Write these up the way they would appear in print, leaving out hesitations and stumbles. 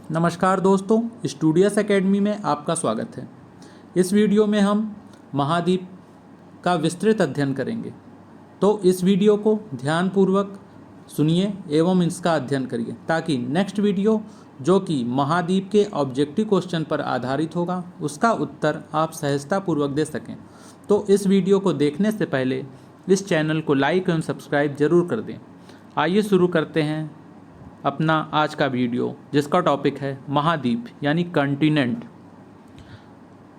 नमस्कार दोस्तों, studious academy में आपका स्वागत है। इस वीडियो में हम महाद्वीप का विस्तृत अध्ययन करेंगे, तो इस वीडियो को ध्यानपूर्वक सुनिए एवं इसका अध्ययन करिए ताकि नेक्स्ट वीडियो जो कि महाद्वीप के ऑब्जेक्टिव क्वेश्चन पर आधारित होगा उसका उत्तर आप सहजतापूर्वक दे सकें। तो इस वीडियो को देखने से पहले इस चैनल को लाइक एवं सब्सक्राइब जरूर कर दें। आइए शुरू करते हैं अपना आज का वीडियो, जिसका टॉपिक है महाद्वीप यानी कॉन्टिनेंट।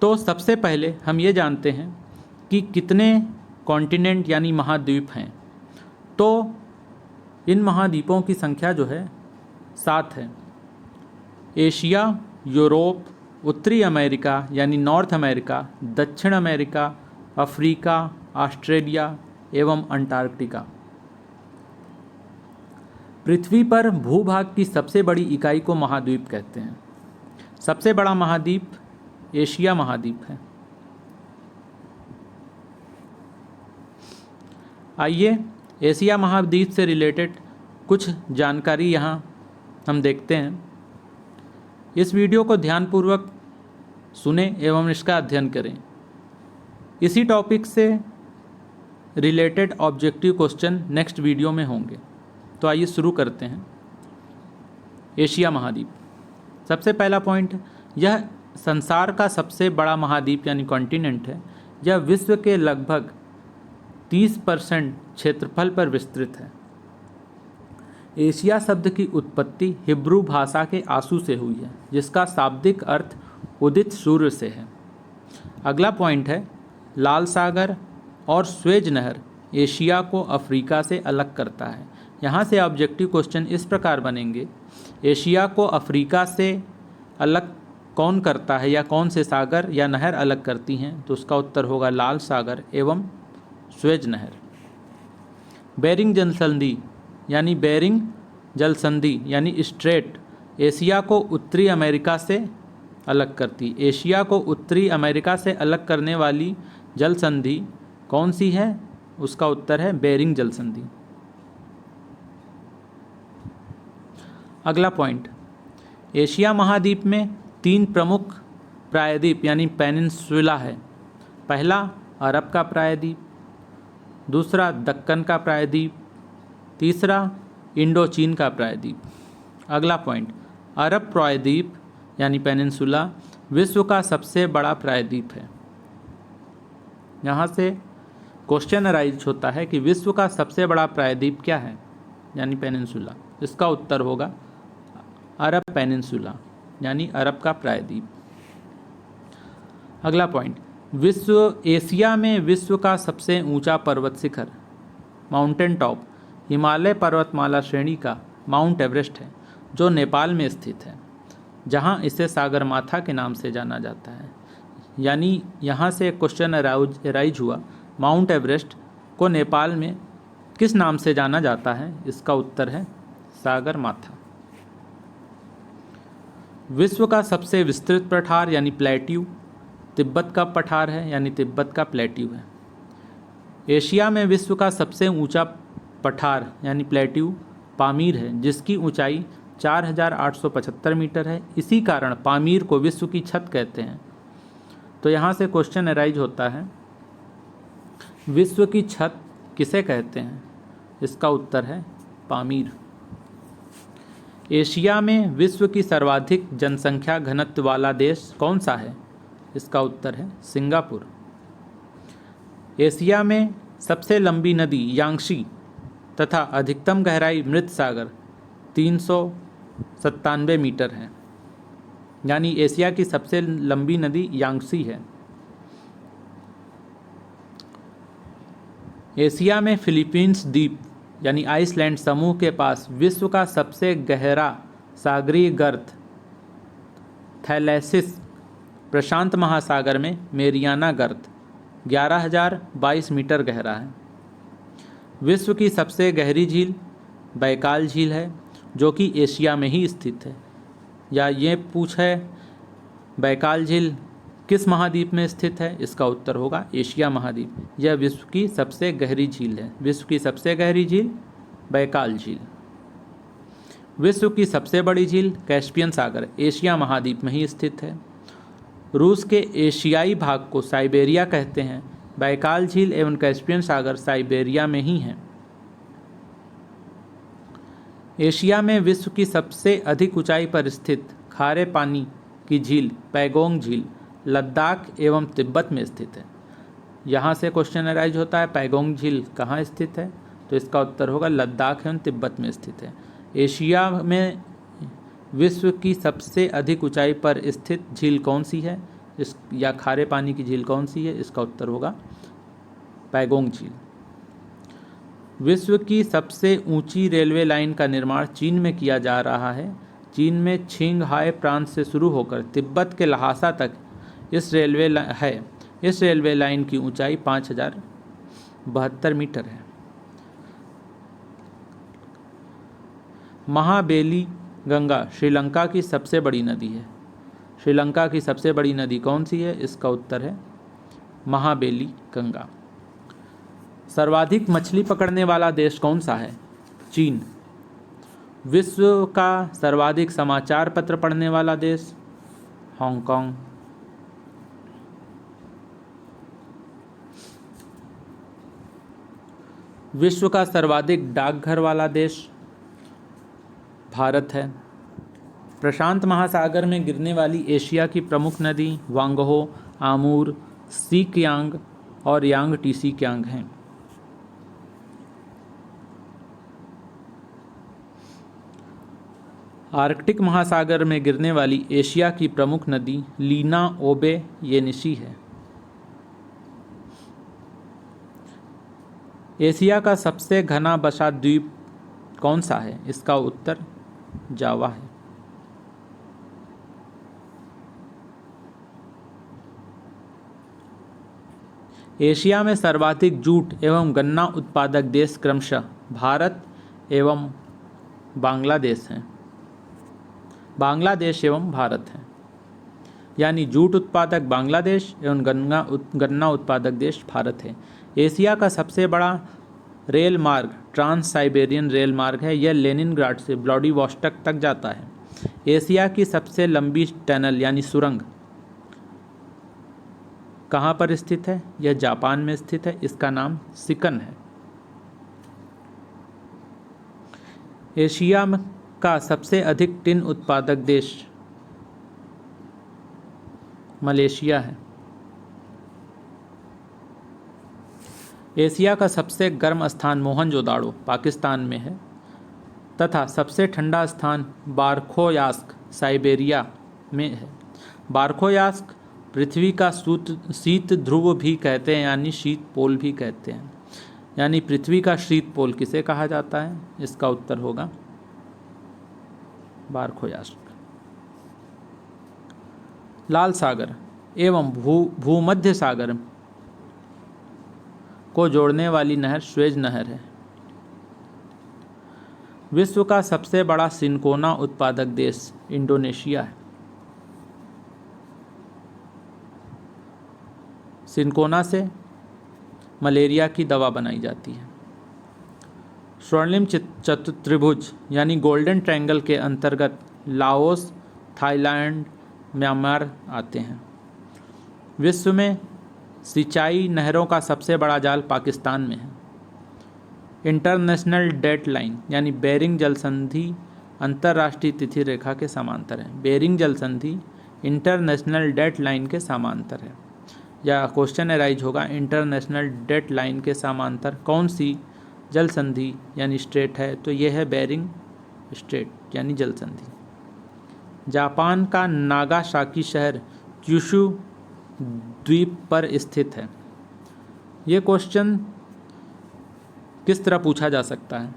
तो सबसे पहले हम ये जानते हैं कि कितने कॉन्टिनेंट यानी महाद्वीप हैं। तो इन महाद्वीपों की संख्या जो है 7 है। एशिया, यूरोप, उत्तरी अमेरिका यानी नॉर्थ अमेरिका, दक्षिण अमेरिका, अफ्रीका, ऑस्ट्रेलिया एवं अंटार्कटिका। पृथ्वी पर भूभाग की सबसे बड़ी इकाई को महाद्वीप कहते हैं। सबसे बड़ा महाद्वीप एशिया महाद्वीप है। आइए एशिया महाद्वीप से रिलेटेड कुछ जानकारी यहाँ हम देखते हैं। इस वीडियो को ध्यानपूर्वक सुने एवं इसका अध्ययन करें। इसी टॉपिक से related objective question next video में होंगे। तो आइए शुरू करते हैं। एशिया महाद्वीप, सबसे पहला पॉइंट, यह संसार का सबसे बड़ा महाद्वीप यानी कॉन्टिनेंट है। यह विश्व के लगभग 30% क्षेत्रफल पर विस्तृत है। एशिया शब्द की उत्पत्ति हिब्रू भाषा के आंसू से हुई है, जिसका शाब्दिक अर्थ उदित सूर्य से है। अगला पॉइंट है, लाल सागर और स्वेज नहर एशिया को अफ्रीका से अलग करता है। यहाँ से ऑब्जेक्टिव क्वेश्चन इस प्रकार बनेंगे, एशिया को अफ्रीका से अलग कौन करता है या कौन से सागर या नहर अलग करती हैं? तो उसका उत्तर होगा लाल सागर एवं स्वेज नहर। बेरिंग जलसंधि यानी बेरिंग जलसंधि यानी स्ट्रेट एशिया को उत्तरी अमेरिका से अलग करती। एशिया को उत्तरी अमेरिका से अलग करने वाली जलसंधि कौन सी है? उसका उत्तर है बेरिंग जलसंधि। अगला पॉइंट, एशिया महाद्वीप में 3 प्रमुख प्रायद्वीप यानी पेनिनसुला है। पहला अरब का प्रायद्वीप, दूसरा दक्कन का प्रायद्वीप, तीसरा इंडोचीन का प्रायद्वीप। अगला पॉइंट, अरब प्रायद्वीप यानी पेनिनसुला विश्व का सबसे बड़ा प्रायद्वीप है। यहाँ से क्वेश्चन अराइज होता है कि विश्व का सबसे बड़ा प्रायद्वीप क्या है यानी पेनिनसुला। इसका उत्तर होगा अरब पेनिनसुला यानी अरब का प्रायद्वीप। अगला पॉइंट, एशिया में विश्व का सबसे ऊंचा पर्वत शिखर माउंटेन टॉप हिमालय पर्वतमाला श्रेणी का माउंट एवरेस्ट है, जो नेपाल में स्थित है, जहां इसे सागरमाथा के नाम से जाना जाता है। यानी यहाँ से क्वेश्चन अराइज हुआ, माउंट एवरेस्ट को नेपाल में किस नाम से जाना जाता है? इसका उत्तर है सागरमाथा। विश्व का सबसे विस्तृत पठार यानी प्लेट्यू तिब्बत का पठार है यानी तिब्बत का प्लेट्यू है। एशिया में विश्व का सबसे ऊंचा पठार यानी प्लेट्यू पामीर है, जिसकी ऊंचाई 4875 मीटर है। इसी कारण पामीर को विश्व की छत कहते हैं। तो यहाँ से क्वेश्चन अराइज होता है, विश्व की छत किसे कहते हैं? इसका उत्तर है पामीर। एशिया में विश्व की सर्वाधिक जनसंख्या घनत्व वाला देश कौन सा है? इसका उत्तर है सिंगापुर। एशिया में सबसे लंबी नदी यांगशी तथा अधिकतम गहराई मृत सागर 397 मीटर है। यानी एशिया की सबसे लंबी नदी यांगशी है। एशिया में फिलीपींस द्वीप यानी आइसलैंड समूह के पास विश्व का सबसे गहरा सागरीय गर्त थैलेसिस प्रशांत महासागर में मेरियाना गर्त 11,022 मीटर गहरा है। विश्व की सबसे गहरी झील बैकाल झील है, जो कि एशिया में ही स्थित है। या ये पूछ है बैकाल झील किस महाद्वीप में स्थित है? इसका उत्तर होगा एशिया महाद्वीप। यह विश्व की सबसे गहरी झील है। विश्व की सबसे गहरी झील बैकाल झील। विश्व की सबसे बड़ी झील कैस्पियन सागर एशिया महाद्वीप में ही स्थित है। रूस के एशियाई भाग को साइबेरिया कहते हैं। बैकाल झील एवं कैस्पियन सागर साइबेरिया में ही हैं। एशिया में विश्व की सबसे अधिक ऊंचाई पर स्थित खारे पानी की झील पैगोंग झील लद्दाख एवं तिब्बत में स्थित है। यहाँ से क्वेश्चन अराइज होता है पैगोंग झील कहाँ स्थित है, तो इसका उत्तर होगा लद्दाख एवं तिब्बत में स्थित है। एशिया में विश्व की सबसे अधिक ऊंचाई पर स्थित झील कौन सी है या खारे पानी की झील कौन सी है, इसका उत्तर होगा पैगोंग झील। विश्व की सबसे ऊंची रेलवे लाइन का निर्माण चीन में किया जा रहा है। चीन में छिंगहाई प्रांत से शुरू होकर तिब्बत के लहासा तक इस रेलवे लाइन की ऊंचाई 5072 मीटर है। महाबेली गंगा श्रीलंका की सबसे बड़ी नदी है। श्रीलंका की सबसे बड़ी नदी कौन सी है, इसका उत्तर है महाबेली गंगा। सर्वाधिक मछली पकड़ने वाला देश कौन सा है, चीन। विश्व का सर्वाधिक समाचार पत्र पढ़ने वाला देश हांगकांग। विश्व का सर्वाधिक डाकघर वाला देश भारत है। प्रशांत महासागर में गिरने वाली एशिया की प्रमुख नदी वांगहो, आमूर, सीकियांग और यांग टीसी क्यांग हैं। आर्कटिक महासागर में गिरने वाली एशिया की प्रमुख नदी लीना ओबे येनिशी है। एशिया का सबसे घना बसा द्वीप कौन सा है, इसका उत्तर जावा है। एशिया में सर्वाधिक जूट एवं गन्ना उत्पादक देश क्रमशः भारत एवं बांग्लादेश हैं। बांग्लादेश एवं भारत हैं, यानी जूट उत्पादक बांग्लादेश एवं गन्ना उत्पादक देश भारत है। एशिया का सबसे बड़ा रेल मार्ग ट्रांस साइबेरियन रेल मार्ग है। यह लेनिनग्राड से व्लादिवोस्टोक तक जाता है। एशिया की सबसे लंबी टनल यानी सुरंग कहाँ पर स्थित है, यह जापान में स्थित है। इसका नाम सिकन है। एशिया का सबसे अधिक टिन उत्पादक देश मलेशिया है। एशिया का सबसे गर्म स्थान मोहनजोदाड़ो पाकिस्तान में है तथा सबसे ठंडा स्थान बारखोयास्क साइबेरिया में है। बारखोयास्क पृथ्वी का शीत ध्रुव भी कहते हैं, यानी शीत पोल भी कहते हैं। यानी पृथ्वी का शीत पोल किसे कहा जाता है, इसका उत्तर होगा बारखोयास्क। लाल सागर एवं भूमध्य सागर को जोड़ने वाली नहर स्वेज नहर है। विश्व का सबसे बड़ा सिनकोना उत्पादक देश इंडोनेशिया है। सिनकोना से मलेरिया की दवा बनाई जाती है। स्वर्णिम चतुर्भुज यानी गोल्डन ट्रायंगल के अंतर्गत लाओस, थाईलैंड, म्यांमार आते हैं। विश्व में सिंचाई नहरों का सबसे बड़ा जाल पाकिस्तान में है। इंटरनेशनल डेट लाइन यानी बेरिंग जल संधि अंतर्राष्ट्रीय तिथि रेखा के समांतर है। बेरिंग जल संधि इंटरनेशनल डेट लाइन के समांतर है। या क्वेश्चन अराइज होगा इंटरनेशनल डेट लाइन के समांतर कौन सी जल संधि यानी स्ट्रेट है, तो यह है बेरिंग स्ट्रेट यानी जल संधि। जापान का नागासाकी शहर क्यूशु द्वीप पर स्थित है। ये क्वेश्चन किस तरह पूछा जा सकता है,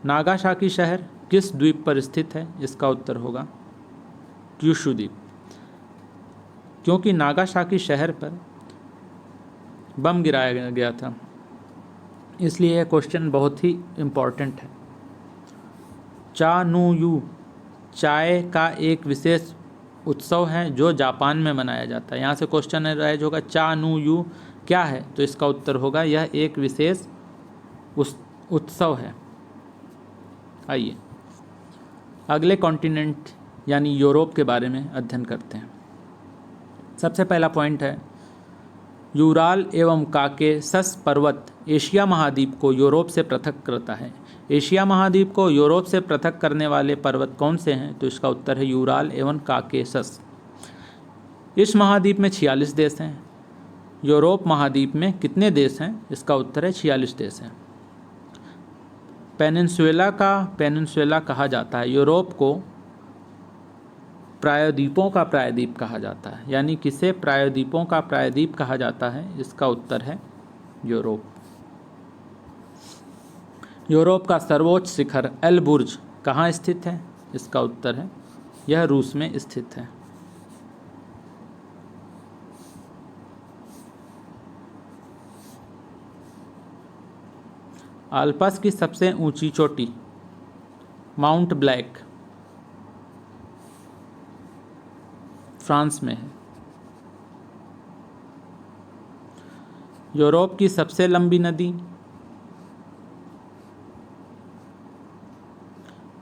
नागासाकी शहर किस द्वीप पर स्थित है, इसका उत्तर होगा क्यूशु द्वीप। क्योंकि नागासाकी शहर पर बम गिराया गया था, इसलिए यह क्वेश्चन बहुत ही इम्पॉर्टेंट है। चा नु यू चाय का एक विशेष उत्सव है जो जापान में मनाया जाता है। यहाँ से क्वेश्चन राइज होगा चा नु यू क्या है, तो इसका उत्तर होगा यह एक विशेष उत्सव है। आइए अगले कॉन्टिनेंट यानी यूरोप के बारे में अध्ययन करते हैं। सबसे पहला पॉइंट है यूराल एवं काकेसस पर्वत एशिया महाद्वीप को यूरोप से पृथक करता है। एशिया महाद्वीप को यूरोप से पृथक करने वाले पर्वत कौन से हैं? तो इसका उत्तर है यूराल एवं काकेसस। इस महाद्वीप में 46 देश हैं। यूरोप महाद्वीप में कितने देश हैं? इसका उत्तर है 46 देश हैं। पेनिनसुला कहा जाता है। यूरोप को प्रायद्वीपों का प्रायद्वीप कहा जाता है। यानी किसे प्रायद्वीपों का प्रायद्वीप कहा जाता है? इसका उत्तर है यूरोप। यूरोप का सर्वोच्च शिखर एलबुर्ज कहाँ स्थित है? इसका उत्तर है यह रूस में स्थित है। आल्प्स की सबसे ऊंची चोटी माउंट ब्लैक फ्रांस में है। यूरोप की सबसे लंबी नदी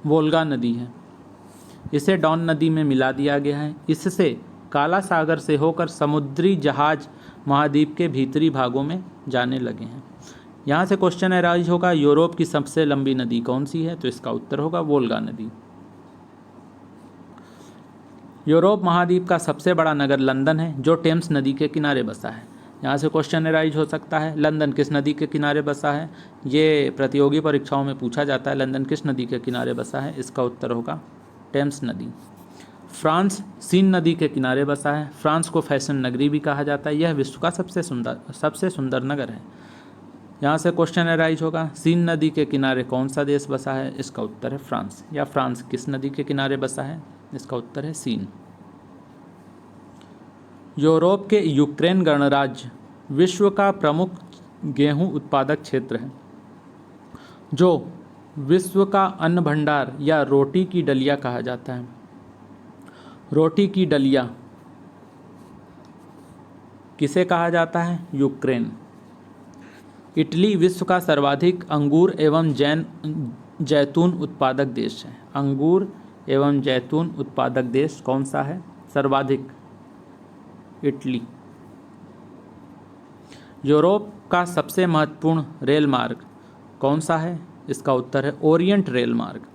वोल्गा नदी है। इसे डॉन नदी में मिला दिया गया है। इससे काला सागर से होकर समुद्री जहाज महाद्वीप के भीतरी भागों में जाने लगे हैं। यहाँ से क्वेश्चन अराइज होगा यूरोप की सबसे लंबी नदी कौन सी है? तो इसका उत्तर होगा वोल्गा नदी। यूरोप महाद्वीप का सबसे बड़ा नगर लंदन है जो टेम्स नदी के किनारे बसा है। यहाँ से क्वेश्चन अराइज हो सकता है लंदन किस नदी के किनारे बसा है? ये प्रतियोगी परीक्षाओं में पूछा जाता है लंदन किस नदी के किनारे बसा है? इसका उत्तर होगा टेम्स नदी। फ्रांस सीन नदी के किनारे बसा है। फ्रांस को फैशन नगरी भी कहा जाता है। यह विश्व का सबसे सुंदर नगर है। यहाँ से क्वेश्चन अराइज होगा सीन नदी के किनारे कौन सा देश बसा है? इसका उत्तर है फ्रांस। या फ्रांस किस नदी के किनारे बसा है? इसका उत्तर है सीन। यूरोप के यूक्रेन गणराज्य विश्व का प्रमुख गेहूं उत्पादक क्षेत्र है जो विश्व का अन्न भंडार या रोटी की डलिया कहा जाता है। रोटी की डलिया किसे कहा जाता है? यूक्रेन। इटली विश्व का सर्वाधिक अंगूर एवं जैतून उत्पादक देश है। अंगूर एवं जैतून उत्पादक देश कौन सा है? सर्वाधिक इटली। यूरोप का सबसे महत्वपूर्ण रेल मार्ग कौन सा है? इसका उत्तर है ओरिएंट रेल मार्ग।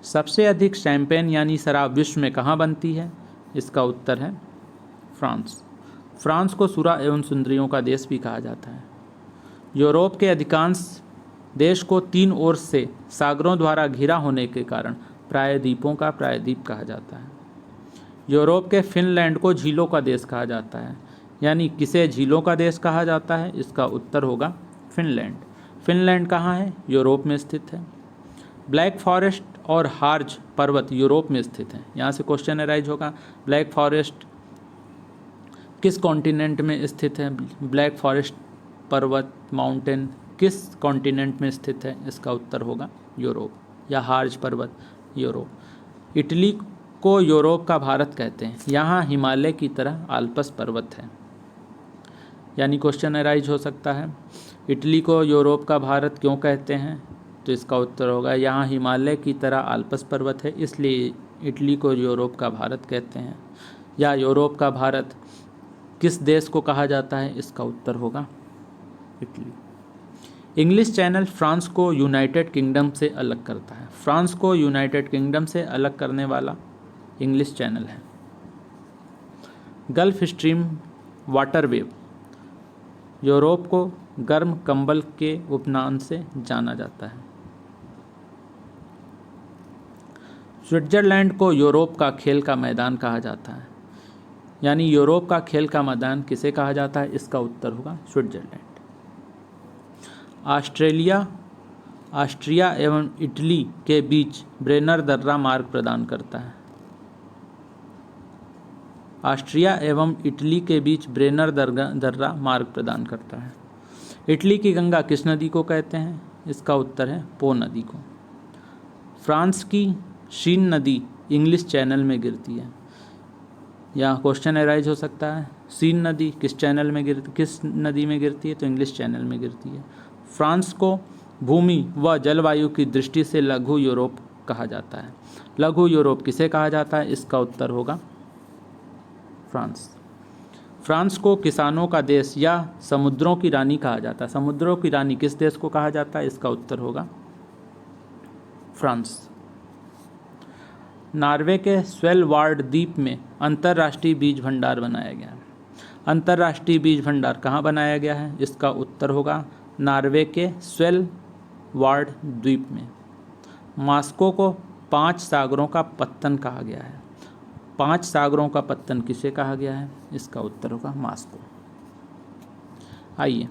सबसे अधिक शैंपेन यानी शराब विश्व में कहाँ बनती है? इसका उत्तर है फ्रांस। फ्रांस को सुरा एवं सुंदरियों का देश भी कहा जाता है। यूरोप के अधिकांश देश को 3 ओर से सागरों द्वारा घिरा होने के कारण प्रायद्वीपों का प्रायद्वीप कहा जाता है। यूरोप के फिनलैंड को झीलों का देश कहा जाता है। यानी किसे झीलों का देश कहा जाता है? इसका उत्तर होगा फिनलैंड। फिनलैंड कहाँ है? यूरोप में स्थित है। ब्लैक फॉरेस्ट और हार्ज पर्वत यूरोप में स्थित हैं। यहाँ से क्वेश्चन अराइज होगा ब्लैक फॉरेस्ट किस कॉन्टिनेंट में स्थित है? ब्लैक फॉरेस्ट पर्वत माउंटेन किस कॉन्टिनेंट में स्थित है? इसका उत्तर होगा यूरोप। या हार्ज पर्वत यूरोप। इटली को यूरोप का भारत कहते हैं। यहाँ हिमालय की तरह आल्प्स पर्वत है। यानी क्वेश्चन अराइज हो सकता है इटली को यूरोप का भारत क्यों कहते हैं? तो इसका उत्तर होगा यहाँ हिमालय की तरह आल्प्स पर्वत है इसलिए इटली को यूरोप का भारत कहते हैं। या यूरोप का भारत किस देश को कहा जाता है? इसका उत्तर होगा इटली। इंग्लिश चैनल फ्रांस को यूनाइटेड किंगडम से अलग करता है। फ्रांस को यूनाइटेड किंगडम से अलग करने वाला इंग्लिश चैनल है। गल्फ स्ट्रीम वाटरवे यूरोप को गर्म कंबल के उपनाम से जाना जाता है। स्विट्जरलैंड को यूरोप का खेल का मैदान कहा जाता है। यानी यूरोप का खेल का मैदान किसे कहा जाता है? इसका उत्तर होगा स्विट्जरलैंड। ऑस्ट्रिया एवं इटली के बीच ब्रेनर दर्रा मार्ग प्रदान करता है। ऑस्ट्रिया एवं इटली के बीच ब्रेनर दर्रा मार्ग प्रदान करता है। इटली की गंगा किस नदी को कहते हैं? इसका उत्तर है पो नदी को। फ्रांस की शीन नदी इंग्लिश चैनल में गिरती है। यहाँ क्वेश्चन अराइज हो सकता है सीन नदी किस नदी में गिरती है? तो इंग्लिश चैनल में गिरती है। फ्रांस को भूमि व जलवायु की दृष्टि से लघु यूरोप कहा जाता है? लघु यूरोप किसे कहा जाता है? इसका उत्तर होगा फ्रांस। फ्रांस को किसानों का देश या समुद्रों की रानी कहा जाता है। समुद्रों की रानी किस देश को कहा जाता है? इसका उत्तर होगा फ्रांस। नॉर्वे के स्वेलबार्ड द्वीप में अंतर्राष्ट्रीय बीज भंडार बनाया गया है। अंतर्राष्ट्रीय बीज भंडार कहाँ बनाया गया है? इसका उत्तर होगा नॉर्वे के स्वेलबार्ड द्वीप में। मॉस्को को 5 सागरों का पत्तन कहा गया है। 5 सागरों का पत्तन किसे कहा गया है? इसका उत्तर होगा मॉस्को। आइए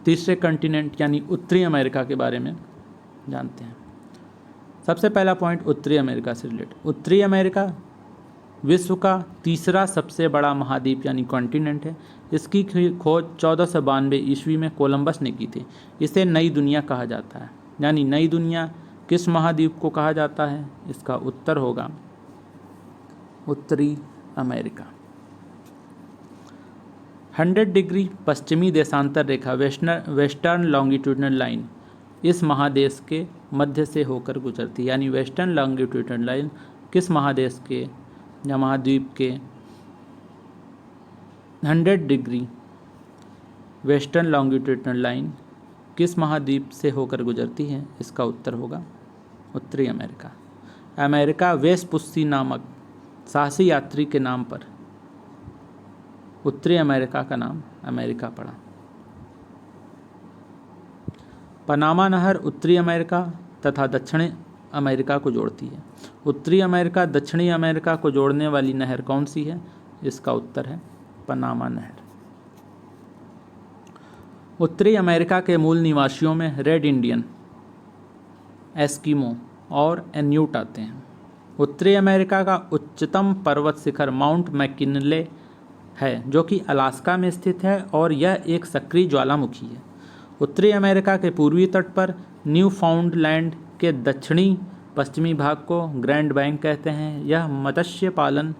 तीसरे कंटिनेंट यानी उत्तरी अमेरिका के बारे में जानते हैं। सबसे पहला पॉइंट उत्तरी अमेरिका से रिलेटेड। उत्तरी अमेरिका विश्व का तीसरा सबसे बड़ा महाद्वीप यानी कॉन्टिनेंट है। इसकी खोज 1492 ईस्वी में कोलंबस ने की थी। इसे नई दुनिया कहा जाता है। यानी नई दुनिया किस महाद्वीप को कहा जाता है? इसका उत्तर होगा उत्तरी अमेरिका। 100 डिग्री पश्चिमी देशांतर रेखा वेस्टर्न लॉन्गिट्यूडनल लाइन इस महादेश के मध्य से होकर गुजरती है। यानी वेस्टर्न लॉन्गिट्यूडनल लाइन किस महादेश के या महाद्वीप के 100 डिग्री वेस्टर्न लॉन्गिट्यूडनल लाइन किस महाद्वीप से होकर गुजरती है? इसका उत्तर होगा उत्तरी अमेरिका। अमेरिका वेस्पुस्सी नामक साहसी यात्री के नाम पर उत्तरी अमेरिका का नाम अमेरिका पड़ा। पनामा नहर उत्तरी अमेरिका तथा दक्षिणी अमेरिका को जोड़ती है। उत्तरी अमेरिका दक्षिणी अमेरिका को जोड़ने वाली नहर कौन सी है? इसका उत्तर है पनामा नहर। उत्तरी अमेरिका के मूल निवासियों में रेड इंडियन, एस्किमो और इन्यूट आते हैं। उत्तरी अमेरिका का उच्चतम पर्वत शिखर माउंट मैकिनले है जो कि अलास्का में स्थित है और यह एक सक्रिय ज्वालामुखी है। उत्तरी अमेरिका के पूर्वी तट पर न्यूफाउंडलैंड के दक्षिणी पश्चिमी भाग को ग्रैंड बैंक कहते हैं। यह मत्स्य पालन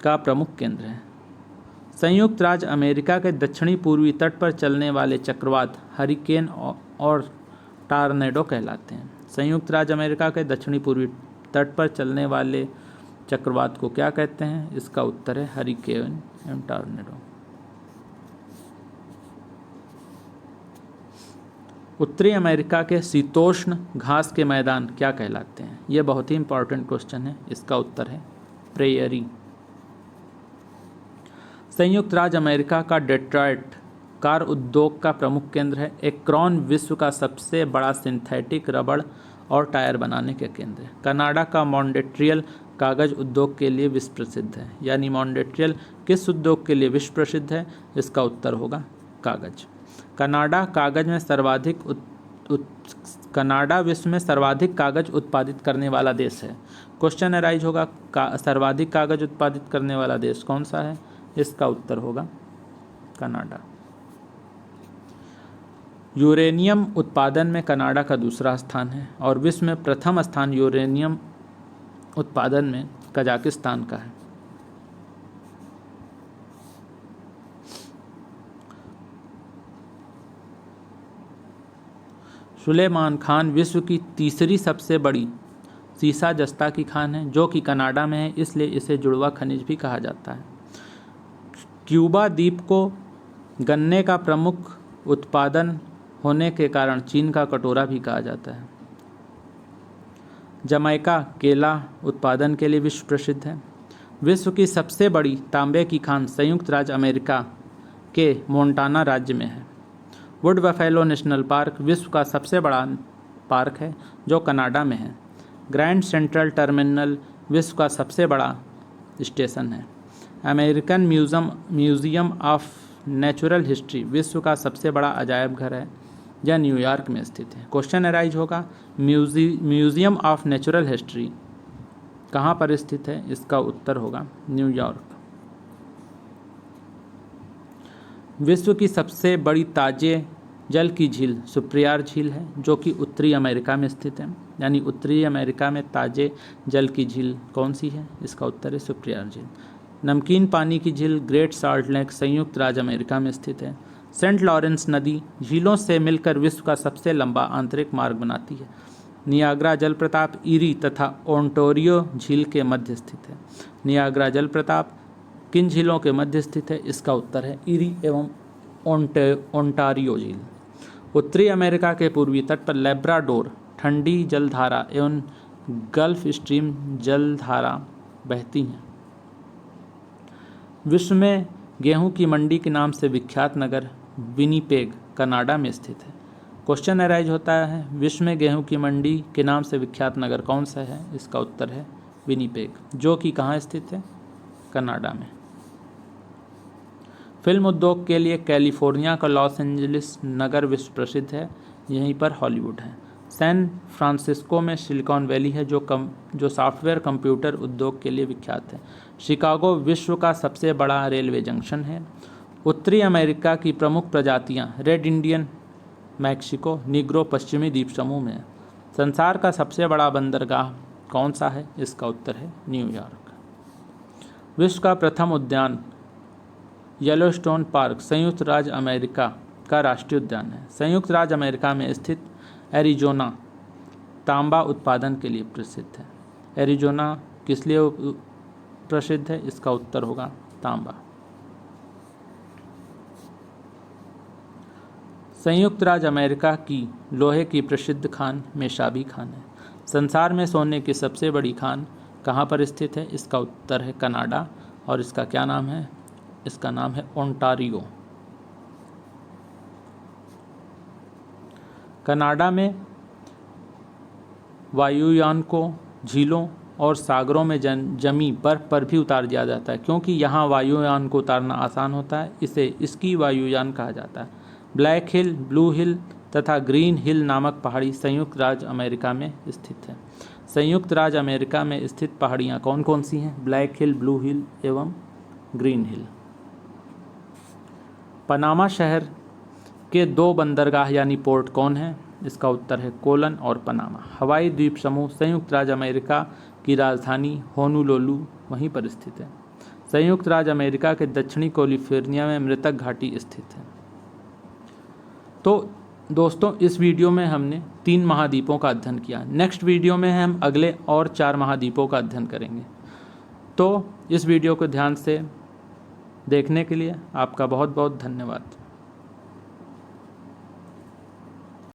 का प्रमुख केंद्र है। संयुक्त राज्य अमेरिका के दक्षिणी पूर्वी तट पर चलने वाले चक्रवात हरिकेन और टॉर्नेडो कहलाते हैं। संयुक्त राज्य अमेरिका के दक्षिणी पूर्वी तट पर चलने वाले चक्रवात को क्या कहते हैं? इसका उत्तर है हरिकेन एवं टॉर्नेडो। उत्तरी अमेरिका के शीतोष्ण घास के मैदान क्या कहलाते हैं? यह बहुत ही इंपॉर्टेंट क्वेश्चन है। इसका उत्तर है प्रेयरी। संयुक्त राज्य अमेरिका का डेट्रॉयट कार उद्योग का प्रमुख केंद्र है। एक्रोन विश्व का सबसे बड़ा सिंथेटिक रबड़ और टायर बनाने के केंद्र है। कनाडा का मॉन्ट्रियल कागज उद्योग के लिए विश्व प्रसिद्ध है। यानी मॉन्ट्रियल किस उद्योग के लिए विश्व प्रसिद्ध है? इसका उत्तर होगा कागज। कनाडा विश्व में सर्वाधिक कागज उत्पादित करने वाला देश है। क्वेश्चन अराइज होगा सर्वाधिक कागज उत्पादित करने वाला देश कौन सा है? इसका उत्तर होगा कनाडा। यूरेनियम उत्पादन में कनाडा का दूसरा स्थान है और विश्व में प्रथम स्थान यूरेनियम उत्पादन में कजाकिस्तान का है। सुलेमान खान विश्व की तीसरी सबसे बड़ी सीसा जस्ता की खान है जो कि कनाडा में है, इसलिए इसे जुड़वा खनिज भी कहा जाता है। क्यूबा द्वीप को गन्ने का प्रमुख उत्पादन होने के कारण चीन का कटोरा भी कहा जाता है। जमैका केला उत्पादन के लिए विश्व प्रसिद्ध है। विश्व की सबसे बड़ी तांबे की खान संयुक्त राज्य अमेरिका के मोंटाना राज्य में है। वुड बफेलो नेशनल पार्क विश्व का सबसे बड़ा पार्क है जो कनाडा में है। ग्रैंड सेंट्रल टर्मिनल विश्व का सबसे बड़ा स्टेशन है। American museum of natural history विश्व का सबसे बड़ा अजायब घर है। यह न्यूयॉर्क में स्थित है। क्वेश्चन अराइज होगा म्यूजियम ऑफ नेचुरल हिस्ट्री कहाँ पर स्थित है? इसका उत्तर होगा न्यूयॉर्क। विश्व की सबसे बड़ी ताजे जल की झील सुप्रियार झील है जो कि उत्तरी अमेरिका में स्थित है। यानी उत्तरी अमेरिका में ताजे जल की झील कौन सी है? इसका उत्तर है सुप्रियार झील। नमकीन पानी की झील ग्रेट साल्ट लेक संयुक्त राज्य अमेरिका में स्थित है। सेंट लॉरेंस नदी झीलों से मिलकर विश्व का सबसे लंबा आंतरिक मार्ग बनाती है। नियाग्रा जलप्रपात ईरी तथा ओंटारियो झील के मध्य स्थित है। नियाग्रा जलप्रपात किन झीलों के मध्य स्थित है? इसका उत्तर है ईरी एवं ओंटारियो झील। उत्तरी अमेरिका के पूर्वी तट पर लैब्राडोर ठंडी जलधारा एवं गल्फ स्ट्रीम जलधारा बहती हैं। विश्व में गेहूं की मंडी के नाम से विख्यात नगर विनिपेग कनाडा में स्थित है। क्वेश्चन अराइज होता है, विश्व में गेहूं की मंडी के नाम से विख्यात नगर कौन सा है? इसका उत्तर है विनिपेग, जो कि कहाँ स्थित है? कनाडा में। फिल्म उद्योग के लिए कैलिफोर्निया का लॉस एंजलिस नगर विश्व प्रसिद्ध है, यहीं पर हॉलीवुड है। सैन फ्रांसिस्को में सिलिकॉन वैली है, जो सॉफ्टवेयर कंप्यूटर उद्योग के लिए विख्यात है। शिकागो विश्व का सबसे बड़ा रेलवे जंक्शन है। उत्तरी अमेरिका की प्रमुख प्रजातियां रेड इंडियन, मैक्सिको, निग्रो पश्चिमी द्वीप समूह में है। संसार का सबसे बड़ा बंदरगाह कौन सा है? इसका उत्तर है न्यूयॉर्क। विश्व का प्रथम उद्यान येलोस्टोन पार्क संयुक्त राज्य अमेरिका का राष्ट्रीय उद्यान है। संयुक्त राज्य अमेरिका में स्थित एरिजोना तांबा उत्पादन के लिए प्रसिद्ध है। एरिजोना किस लिए प्रसिद्ध है? इसका उत्तर होगा तांबा। संयुक्त राज्य अमेरिका की लोहे की प्रसिद्ध खान मेशाबी खान है। संसार में सोने की सबसे बड़ी खान कहाँ पर स्थित है? इसका उत्तर है कनाडा, और इसका क्या नाम है? इसका नाम है ओंटारियो। कनाडा में वायुयान को झीलों और सागरों में जमी बर्फ पर भी उतार दिया जाता है। क्योंकि यहाँ वायुयान को उतारना आसान होता है, इसे इसकी वायुयान कहा जाता है। ब्लैक हिल, ब्लू हिल तथा ग्रीन हिल नामक पहाड़ी संयुक्त राज्य अमेरिका में स्थित है। संयुक्त राज्य अमेरिका में स्थित पहाड़ियाँ कौन कौन सी हैं? ब्लैक हिल, ब्लू हिल एवं ग्रीन हिल। पनामा शहर के दो बंदरगाह यानी पोर्ट कौन है? इसका उत्तर है कोलन और पनामा। हवाई द्वीप समूह संयुक्त राज्य अमेरिका की राजधानी होनोलुलु वहीं पर स्थित है। संयुक्त राज्य अमेरिका के दक्षिणी कैलिफोर्निया में मृतक घाटी स्थित है। तो दोस्तों, इस वीडियो में हमने 3 महाद्वीपों का अध्ययन किया। नेक्स्ट वीडियो में हम अगले और 4 महाद्वीपों का अध्ययन करेंगे। तो इस वीडियो को ध्यान से देखने के लिए आपका बहुत बहुत धन्यवाद।